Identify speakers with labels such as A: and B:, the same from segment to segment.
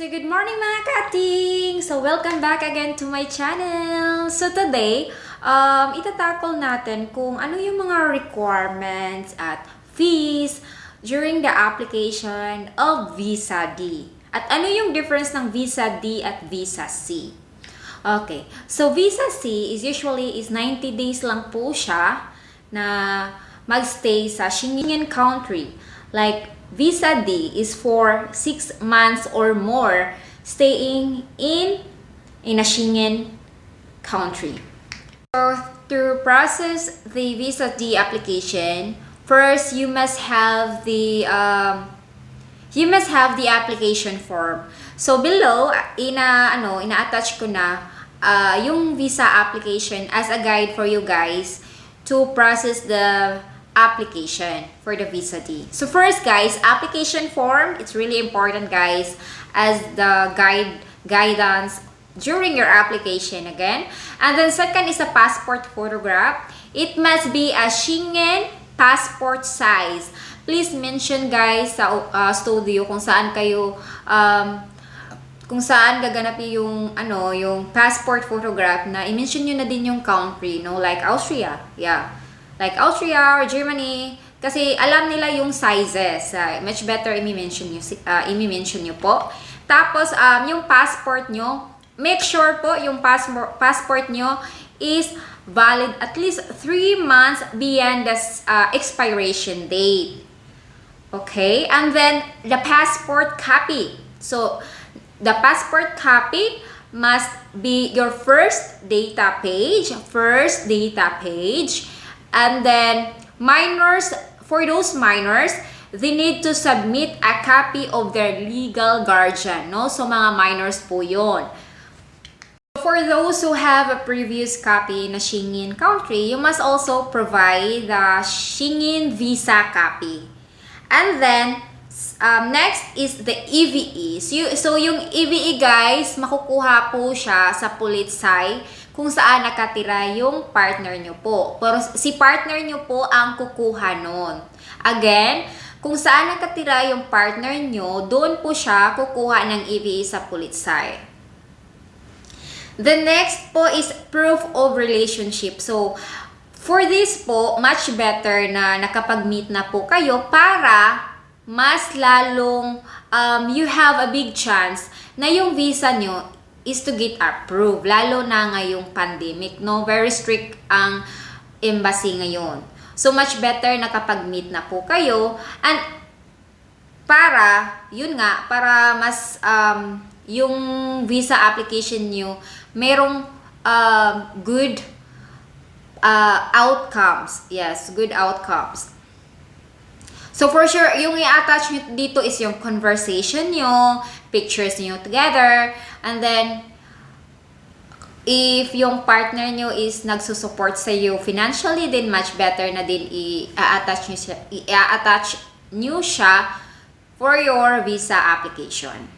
A: So good morning mga kating! So welcome back again to my channel! So today, itatakol natin kung ano yung mga requirements at fees during the application of Visa D. At ano yung difference ng Visa D at Visa C. Okay, so Visa C is usually 90 days lang po siya na magstay sa Schengen country. Like Visa D is for 6 months or more staying in a Schengen country. So to process the Visa D application, first you must have the application form. So below ina-attach ko na yung visa application as a guide for you guys to process the application for the Visa D. So first guys, application form, it's really important guys as the guidance during your application again. And then second is a passport photograph. It must be a Schengen passport size. Please mention guys sa studio kung saan kayo kung saan gaganapin yung yung passport photograph na i-mention nyo na din yung country, no, like Austria. Yeah. Like Austria or Germany, kasi alam nila yung sizes. Much better i-mention nyo po. Tapos, yung passport nyo, make sure po yung passport nyo is valid at least 3 months beyond the expiration date. Okay? And then, the passport copy. So, the passport copy must be your first data page. And then, for those minors, they need to submit a copy of their legal guardian, no? So, mga minors po yun. For those who have a previous copy na Schengen country, you must also provide the Schengen visa copy. And then, next is the EVE. So, yung EVE guys, makukuha po siya sa Pulitsay kung saan nakatira yung partner nyo po. Pero si partner nyo po ang kukuha nun. Again, kung saan nakatira yung partner nyo, doon po siya kukuha ng EVE sa Pulitsay. The next po is proof of relationship. So, for this po, much better na nakapag-meet na po kayo para mas lalong you have a big chance na yung visa nyo is to get approved. Lalo na ngayong pandemic, no? Very strict ang embassy ngayon. So, much better na kapag-meet na po kayo. And, para mas yung visa application nyo, merong good outcomes. Yes, good outcomes. So, for sure, yung i-attach nyo dito is yung conversation nyo, pictures nyo together, and then, if yung partner nyo is nagsusupport sa iyo financially, then much better na din i-attach nyo siya for your visa application.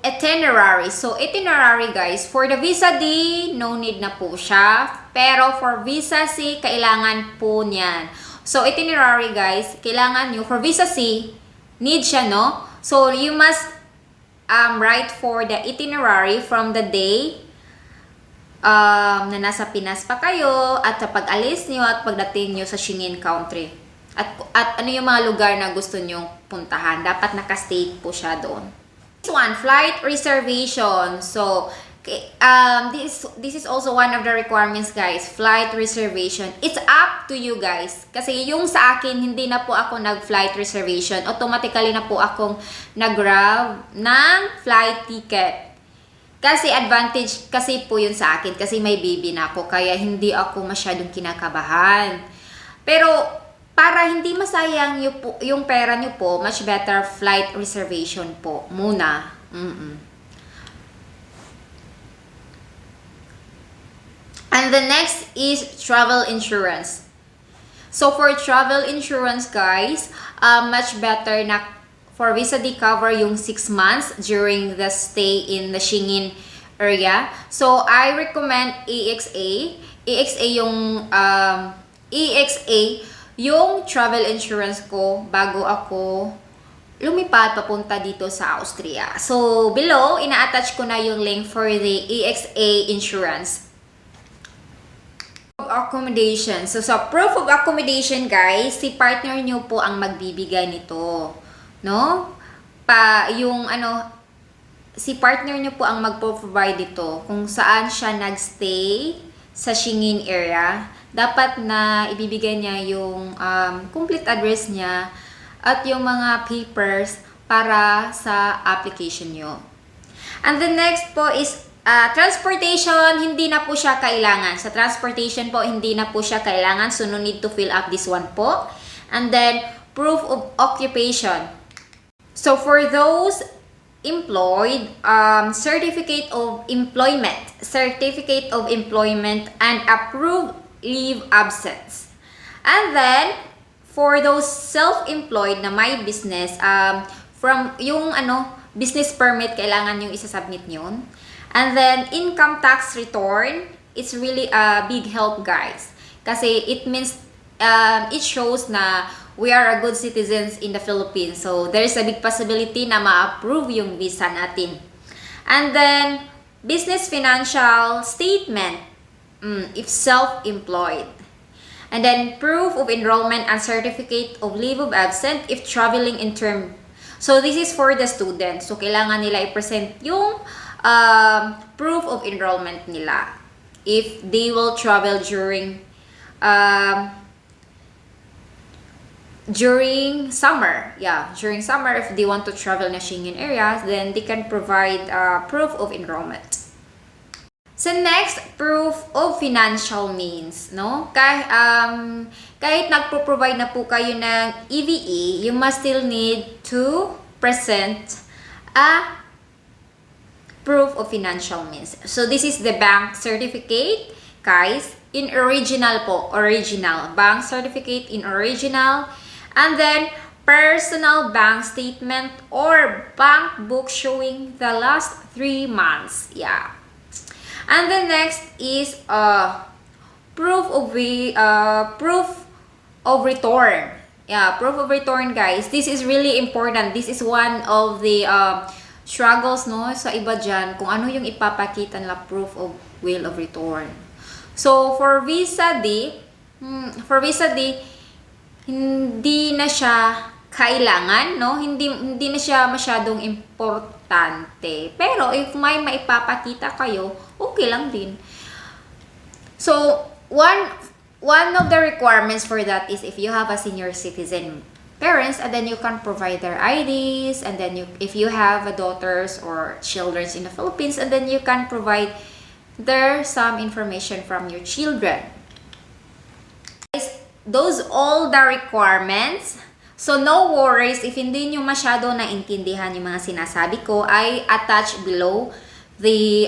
A: Itinerary. So, itinerary guys, for the Visa D, no need na po siya. Pero for Visa C, kailangan po niyan. So, itinerary guys, kailangan nyo. For Visa C, need siya, no? So, you must write for the itinerary from the day na nasa Pinas pa kayo at sa pag-alis nyo at pagdating nyo sa Schengen country. At ano yung mga lugar na gusto nyo puntahan. Dapat nakastate po siya doon. This one, flight reservation. So, this is also one of the requirements guys, flight reservation. It's up to you guys. Kasi yung sa akin, hindi na po ako nag-flight reservation. Automatically na po akong nag-grab ng flight ticket. Kasi advantage kasi po yun sa akin. Kasi may baby na ako. Kaya hindi ako masyadong kinakabahan. Pero para hindi masayang yung pera nyo po, much better flight reservation po muna. And the next is travel insurance. So for travel insurance guys, much better na for Visa D cover yung 6 months during the stay in the Schengen area. So I recommend EXA. EXA yung travel insurance ko bago ako lumipad papunta dito sa Austria. So, below, ina-attach ko na yung link for the EXA insurance. Accommodation. So, sa proof of accommodation, guys, si partner nyo po ang magbibigay nito. No? Si partner nyo po ang magpo-provide dito kung saan siya nagstay sa Schengen area. Dapat na ibibigay niya yung complete address niya at yung mga papers para sa application nyo. And the next po is transportation. Hindi na po siya kailangan. Sa transportation po, hindi na po siya kailangan. So, no need to fill up this one po. And then, proof of occupation. So, for those employed, certificate of employment, and approved leave absence. And then, for those self-employed na may business, from yung business permit, kailangan yung isasubmit yun. And then, income tax return, it's really a big help, guys. Kasi it means, it shows na we are a good citizens in the Philippines. So, there's a big possibility na ma-approve yung visa natin. And then, business financial statement, if self-employed. And then, proof of enrollment and certificate of leave of absence if traveling in term. So, this is for the students. So, kailangan nila i-present yung proof of enrollment nila if they will travel during summer. Yeah, during summer, if they want to travel na Schengen areas, then they can provide proof of enrollment. So next, proof of financial means, no? Kahit nagpo-provide na po kayo ng EVE, you must still need to present a proof of financial means. So this is the bank certificate, guys, in original po, bank certificate in original, and then personal bank statement or bank book showing the last 3 months. Yeah. And the next is proof of return. Yeah, proof of return, guys. This is really important. This is one of the struggles, no, sa iba dyan, kung ano yung ipapakita nila proof of will of return. So, for visa D, hindi na siya kailangan, no? Hindi na siya masyadong importante. Pero if may maipapakita kayo, okay lang din. So, one of the requirements for that is if you have a senior citizen parents, and then you can provide their IDs, and then if you have a daughters or children in the Philippines, and then you can provide some information from your children. Those all the requirements. So, no worries if hindi nyo masyado naintindihan yung mga sinasabi ko. I attach below the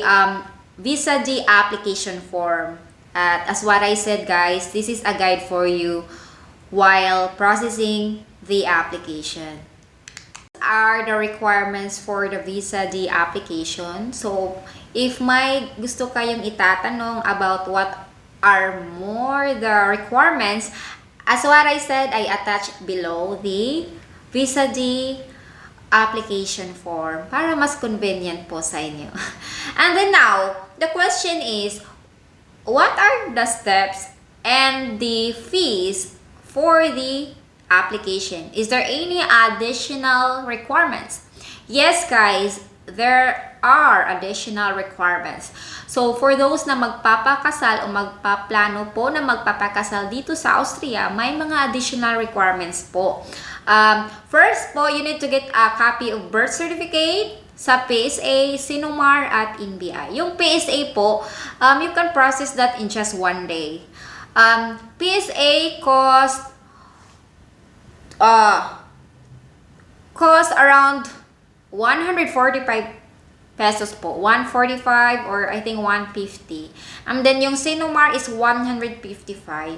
A: Visa D application form. As what I said, guys, this is a guide for you while processing the application. Are the requirements for the Visa D application. So, if may gusto kayong itatanong about what are more the requirements, as what I said, I attached below the Visa D application form para mas convenient po sa inyo. And then now, the question is, what are the steps and the fees for the application? Is there any additional requirements? Yes, guys, there are additional requirements. So, for those na magpapakasal o magpaplano po na magpapakasal dito sa Austria, may mga additional requirements po. First po, you need to get a copy of birth certificate sa PSA, Sinumar at NBI. Yung PSA po, you can process that in just 1 day. PSA cost around 145 pesos po. 145 or I think 150. And then yung Sinumar is 155.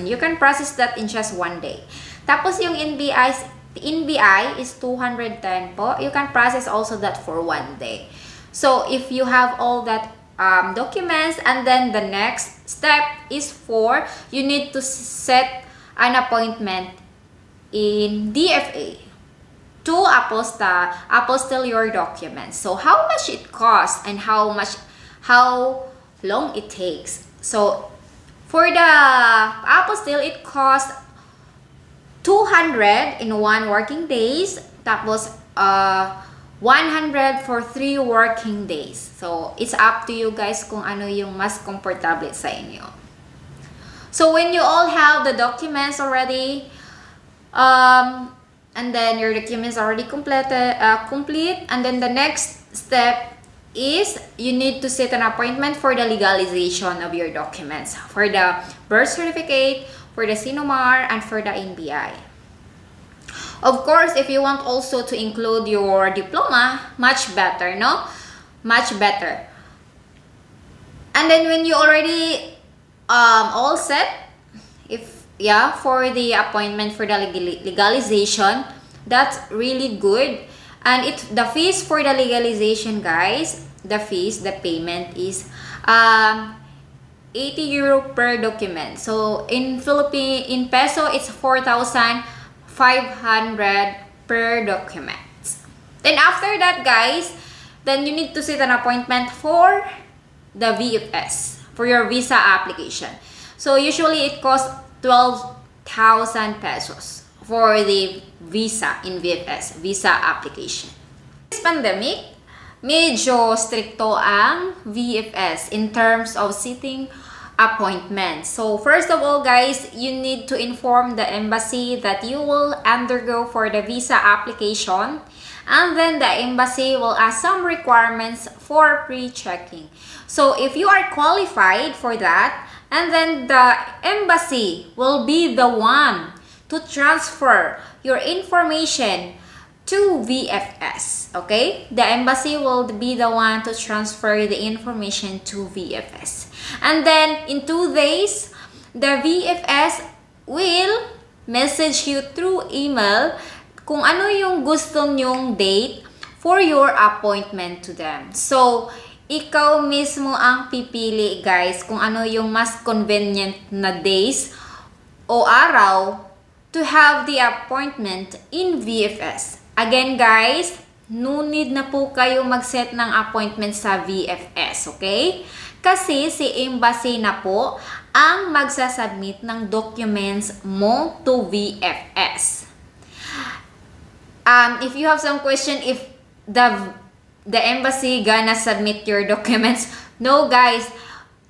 A: You can process that in just 1 day. Tapos yung NBI is 210 po. You can process also that for 1 day. So if you have all that documents, and then the next step is you need to set an appointment in DFA. to apostille your documents. So how much it costs and how long it takes. So for the apostille, it costs 200 in 1 working days. Tapos 100 for 3 working days. So it's up to you guys kung ano yung mas comfortable sa inyo. So when you all have the documents already, and then your documents already complete, and then the next step is you need to set an appointment for the legalization of your documents, for the birth certificate, for the Sinumar, and for the NBI. Of course, if you want also to include your diploma, much better, no? Much better. And then when you already all set, for the appointment for the legalization, that's really good. And the fees for the legalization, guys, the payment is 80 euro per document. So in peso, it's 4,500 per document. Then after that, guys, then you need to set an appointment for the VFS, for your visa application. So usually it costs 12,000 pesos for the visa in VFS, visa application. This pandemic, medyo stricto ang VFS in terms of setting appointments. So first of all, guys, you need to inform the embassy that you will undergo for the visa application, and then the embassy will ask some requirements for pre-checking. So if you are qualified for that, and then the embassy will be the one to transfer your information to VFS, okay? The embassy will be the one to transfer the information to VFS. And then in 2 days, the VFS will message you through email kung ano yung gusto nyong date for your appointment to them. So, ikaw mismo ang pipili, guys, kung ano yung mas convenient na days o araw to have the appointment in VFS. Again, guys, no need na po kayo mag-set ng appointment sa VFS, okay? Kasi si embassy na po ang magsasubmit ng documents mo to VFS. If you have some question if the embassy gonna submit your documents, no, guys,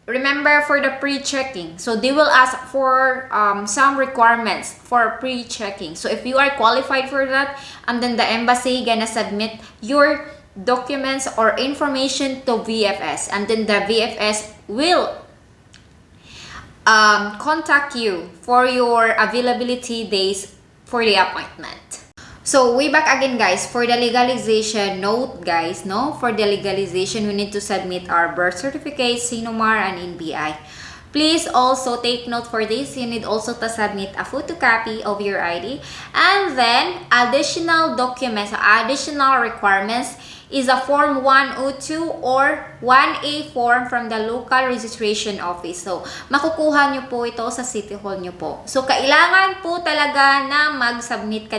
A: remember for the pre-checking, so they will ask for some requirements for pre-checking. So if you are qualified for that, and then the embassy gonna submit your documents or information to VFS, and then the VFS will contact you for your availability days for the appointment. So way back again, guys, for the legalization, note, guys, no, for the legalization we need to submit our birth certificate, Sinumar, and NBI. Please also take note for this, you need also to submit a photocopy of your ID, and then additional documents, additional requirements is a Form 102 or 1A form from the local registration office. So, makukuha nyo po ito sa City Hall nyo po. So, kailangan po talaga na mag-submit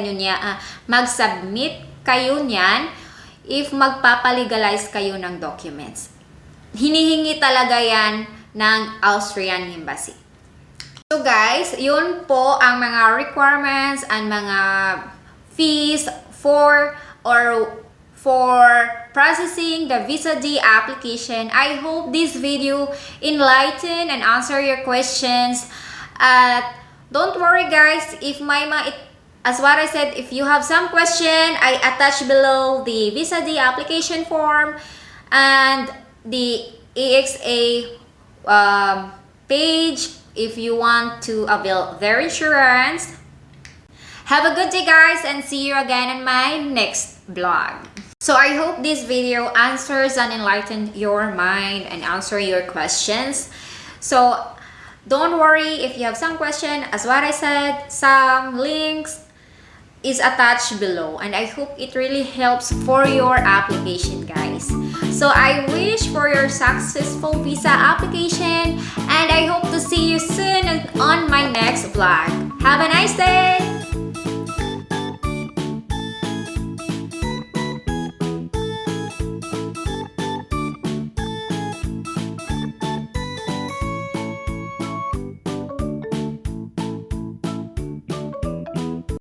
A: kayo niyan if magpapalegalize kayo ng documents. Hinihingi talaga yan ng Austrian Embassy. So, guys, yun po ang mga requirements and mga fees for processing the Visa D application. I hope this video enlighten and answer your questions. Don't worry, guys, if as what I said, if you have some question, I attach below the Visa D application form and the AXA page if you want to avail their insurance. Have a good day, guys, and see you again in my next vlog. So I hope this video answers and enlightened your mind and answer your questions. So don't worry if you have some question. As what I said, some links is attached below, and I hope it really helps for your application, guys. So I wish for your successful visa application, and I hope to see you soon on my next vlog. Have a nice day!